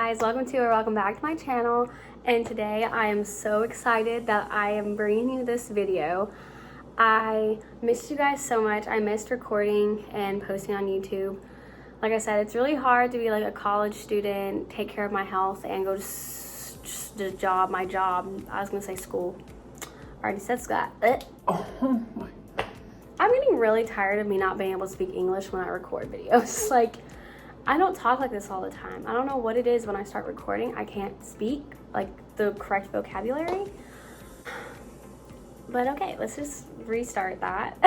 guys, welcome back to my channel. And today I am so excited that I am bringing you this video. I missed you guys so much. I missed recording and posting on YouTube. Like I said, it's really hard to be like a college student, take care of my health, and go to my job. I was gonna say school. I already said that. Oh my. I'm getting really tired of me not being able to speak English when I record videos. Like, I don't talk like this all the time. I don't know what it is when I start recording. I can't speak like the correct vocabulary. But okay, let's just restart that.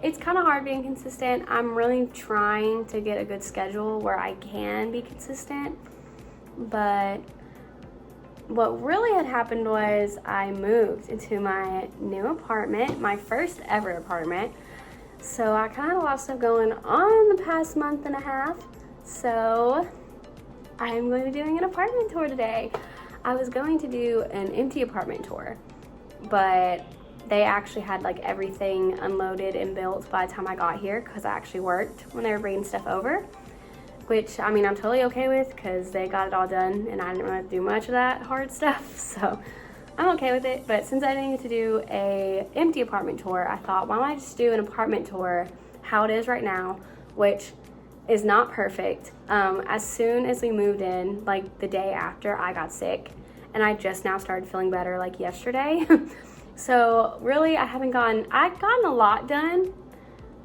It's kind of hard being consistent. I'm really trying to get a good schedule where I can be consistent. But what really had happened was I moved into my new apartment, my first ever apartment. So I kind of had a lot of stuff going on the past month and a half. So I'm going to be doing an apartment tour today. I was going to do an empty apartment tour, but they actually had like everything unloaded and built by the time I got here, because I actually worked when they were bringing stuff over, which I mean I'm totally okay with because they got it all done and I didn't really have to do much of that hard stuff. So I'm okay with it. But since I didn't get to do a empty apartment tour, I thought, why don't I just do an apartment tour how it is right now, which is not perfect. As soon as we moved in, like the day after, I got sick, and I just now started feeling better like yesterday. So really I've gotten a lot done,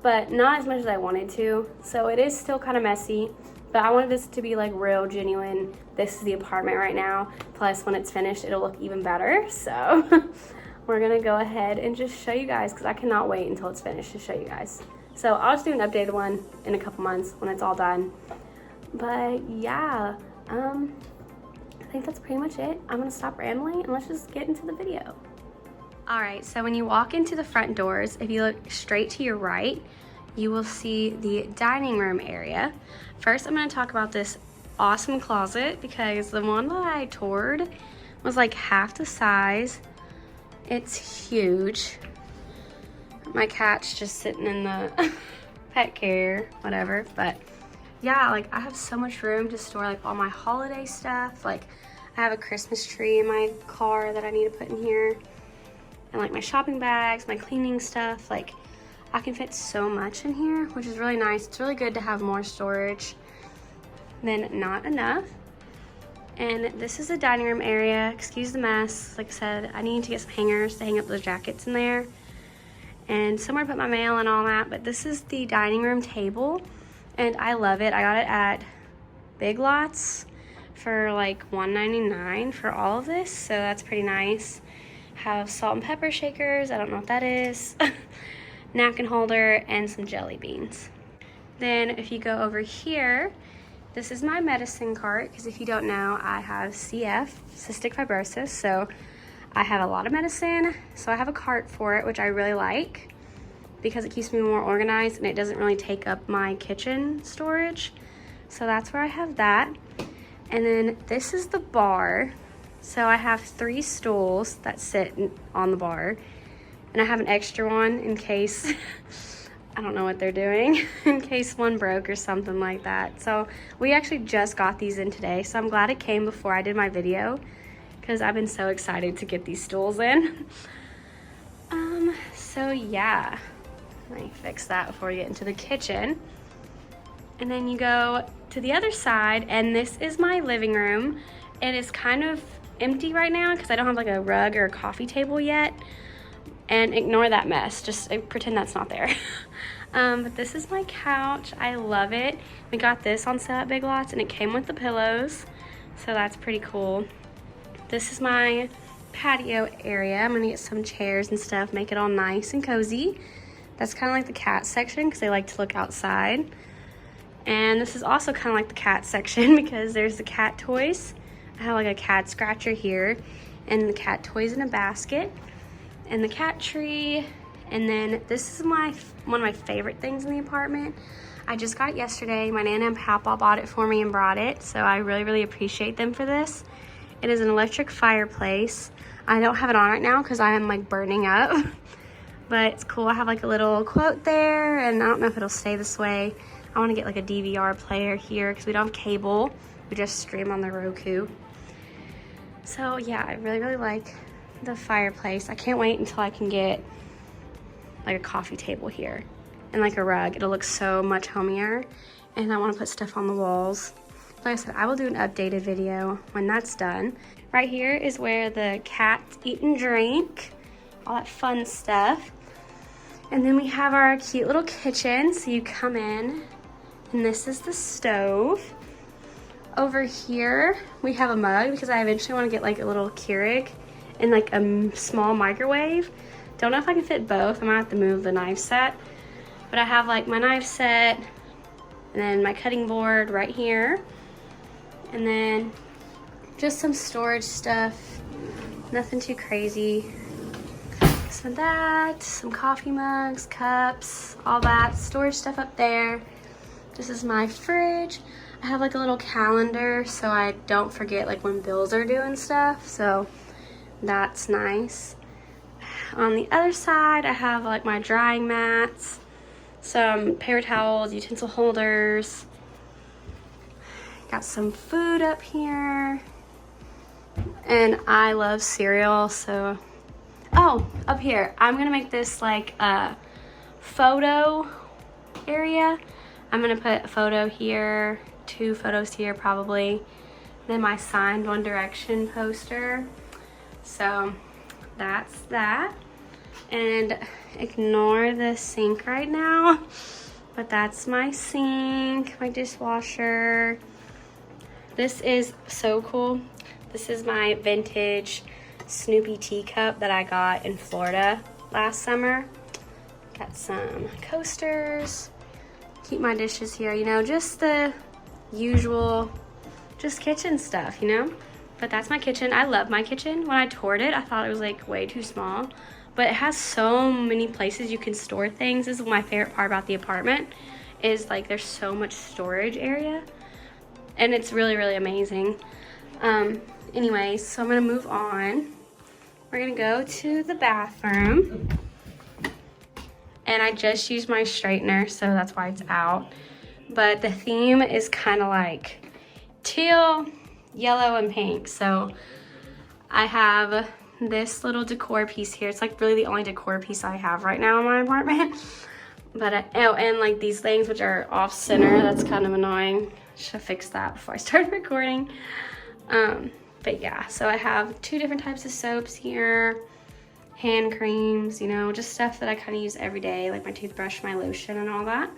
but not as much as I wanted to. So it is still kind of messy, but I wanted this to be like real, genuine. This is the apartment right now. Plus when it's finished, it'll look even better. So we're gonna go ahead and just show you guys, because I cannot wait until it's finished to show you guys. So I'll just do an updated one in a couple months when it's all done. But yeah, I think that's pretty much it. I'm gonna stop rambling and let's just get into the video. All right, so when you walk into the front doors, if you look straight to your right, you will see the dining room area. First, I'm gonna talk about this awesome closet, because the one that I toured was like half the size. It's huge. My cat's just sitting in the pet care, whatever. But yeah, like I have so much room to store like all my holiday stuff. Like I have a Christmas tree in my car that I need to put in here. And like my shopping bags, my cleaning stuff. Like I can fit so much in here, which is really nice. It's really good to have more storage than not enough. And this is the dining room area. Excuse the mess. Like I said, I need to get some hangers to hang up those jackets in there, and somewhere to put my mail and all that. But this is the dining room table, and I love it. I got it at Big Lots for like $1.99 for all of this, so that's pretty nice. Have salt and pepper shakers, I don't know what that is, napkin holder, and some jelly beans. Then if you go over here, this is my medicine cart, because if you don't know, I have CF, cystic fibrosis, so I have a lot of medicine. So I have a cart for it, which I really like, because it keeps me more organized and it doesn't really take up my kitchen storage. So that's where I have that. And then this is the bar. So I have 3 stools that sit on the bar, and I have an extra one in case I don't know what they're doing, in case one broke or something like that. So we actually just got these in today, so I'm glad it came before I did my video, because I've been so excited to get these stools in. So yeah, let me fix that before we get into the kitchen. And then you go to the other side, and this is my living room. It is kind of empty right now because I don't have like a rug or a coffee table yet, and ignore that mess, just pretend that's not there. But this is my couch. I love it. We got this on sale at Big Lots, and it came with the pillows, so that's pretty cool. This is my patio area. I'm gonna get some chairs and stuff, make it all nice and cozy. That's kind of like the cat section, because they like to look outside. And this is also kind of like the cat section, because there's the cat toys. I have like a cat scratcher here, and the cat toys in a basket, and the cat tree. And then this is one of my favorite things in the apartment. I just got it yesterday. My Nana and Papa bought it for me and brought it, so I really appreciate them for this. It is an electric fireplace. I don't have it on right now because I am like burning up, but it's cool. I have like a little quote there, and I don't know if it'll stay this way. I want to get like a DVR player here because we don't have cable. We just stream on the Roku. So yeah, I really, really like the fireplace. I can't wait until I can get like a coffee table here and like a rug. It'll look so much homier. And I want to put stuff on the walls. Like I said, I will do an updated video when that's done. Right here is where the cats eat and drink, all that fun stuff. And then we have our cute little kitchen. So you come in and this is the stove. Over here, we have a mug because I eventually want to get like a little Keurig and like a small microwave. Don't know if I can fit both. I might have to move the knife set. But I have like my knife set and then my cutting board right here. And then just some storage stuff. Nothing too crazy. Some of that, some coffee mugs, cups, all that. Storage stuff up there. This is my fridge. I have like a little calendar so I don't forget like when bills are due and stuff. So that's nice. On the other side, I have like my drying mats, some paper towels, utensil holders. Got some food up here. And I love cereal, so... Oh, up here, I'm gonna make this like a photo area. I'm gonna put a photo here, 2 photos here probably. Then my signed One Direction poster. So that's that. And ignore the sink right now. But that's my sink, my dishwasher. This is so cool. This is my vintage Snoopy teacup that I got in Florida last summer. Got some coasters. Keep my dishes here, you know, just the usual, just kitchen stuff, you know? But that's my kitchen. I love my kitchen. When I toured it, I thought it was like way too small. But it has so many places you can store things. This is my favorite part about the apartment, is like there's so much storage area. And it's really, really amazing. Anyways, so I'm gonna move on. We're gonna go to the bathroom. And I just used my straightener, so that's why it's out. But the theme is kind of like teal, yellow, and pink. So I have this little decor piece here. It's like really the only decor piece I have right now in my apartment. But oh, and like these things which are off center, that's kind of annoying. Should fix that before I start recording. But yeah, so I have 2 different types of soaps here, hand creams, you know, just stuff that I kind of use every day, like my toothbrush, my lotion, and all that.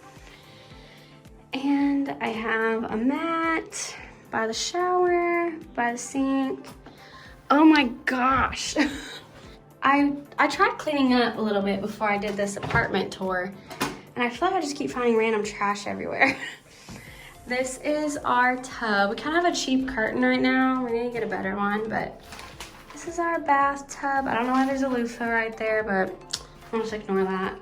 And I have a mat by the shower, by the sink. Oh my gosh. I tried cleaning up a little bit before I did this apartment tour, and I feel like I just keep finding random trash everywhere. This is our tub. We kind of have a cheap curtain right now. We're gonna get a better one, but this is our bathtub. I don't know why there's a loofah right there, but I'll just ignore that.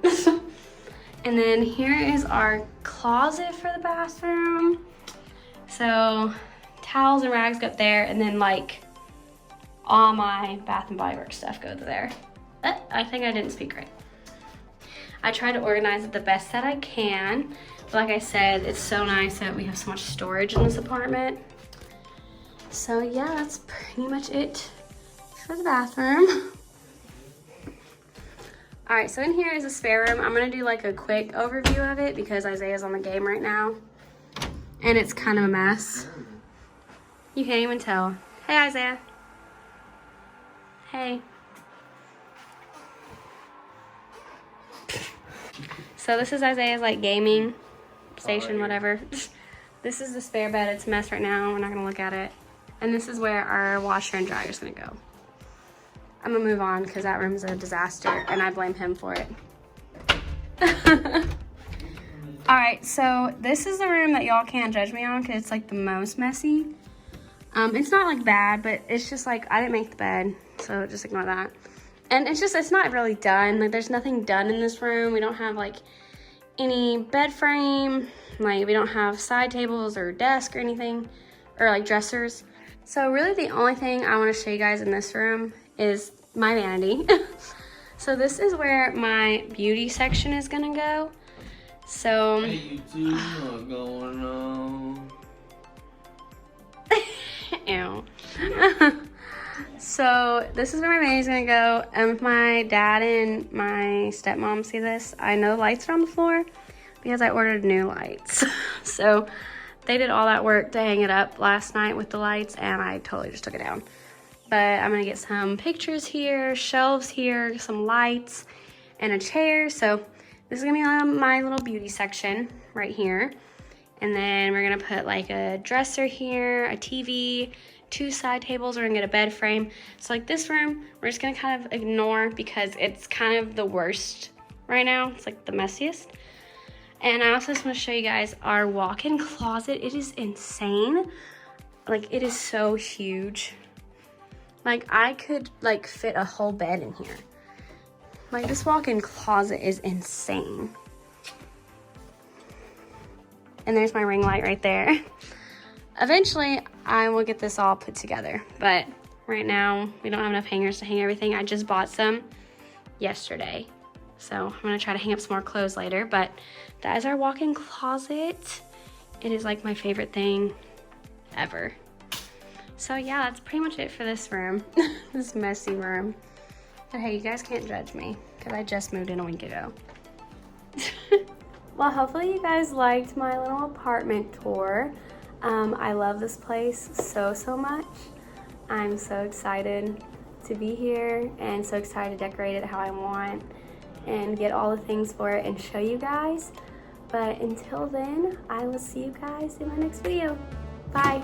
And then here is our closet for the bathroom. So towels and rags go up there, and then like all my Bath and Body Works stuff goes there. I think I didn't speak right. I try to organize it the best that I can. But like I said, it's so nice that we have so much storage in this apartment. So yeah, that's pretty much it for the bathroom. All right, so in here is a spare room. I'm gonna do like a quick overview of it because Isaiah's on the game right now. And it's kind of a mess. You can't even tell. Hey, Isaiah. Hey. So this is Isaiah's like gaming station, whatever. This is the spare bed. It's a mess right now. We're not gonna look at it. And this is where our washer and dryer is gonna go. I'm gonna move on because that room's a disaster and I blame him for it. All right, so this is the room that y'all can't judge me on because it's like the most messy. It's not like bad, but it's just like I didn't make the bed, so just ignore that. And it's not really done. Like there's nothing done in this room. We don't have like any bed frame. Like we don't have side tables or desk or anything, or like dressers. So really the only thing I want to show you guys in this room is my vanity. So this is where my beauty section is gonna go. So hey, you two, what's going on? So this is where my baby's gonna go. And if my dad and my stepmom see this, I know the lights are on the floor because I ordered new lights. So they did all that work to hang it up last night with the lights, and I totally just took it down. But I'm gonna get some pictures here, shelves here, some lights, and a chair. So this is gonna be my little beauty section right here. And then we're gonna put like a dresser here, a TV, 2 side tables. We're gonna get a bed frame. So like this room, we're just gonna kind of ignore because it's kind of the worst right now. It's like the messiest. And I also just wanna show you guys our walk-in closet. It is insane. Like, it is so huge. Like, I could like fit a whole bed in here. Like, this walk-in closet is insane. And there's my ring light right there. Eventually, I will get this all put together. But right now, we don't have enough hangers to hang everything. I just bought some yesterday. So I'm gonna try to hang up some more clothes later. But that is our walk-in closet. It is like my favorite thing ever. So yeah, that's pretty much it for this room. This messy room. But hey, you guys can't judge me because I just moved in a week ago. Well, hopefully you guys liked my little apartment tour. I love this place so much. I'm so excited to be here and so excited to decorate it how I want and get all the things for it and show you guys. But until then, I will see you guys in my next video. Bye.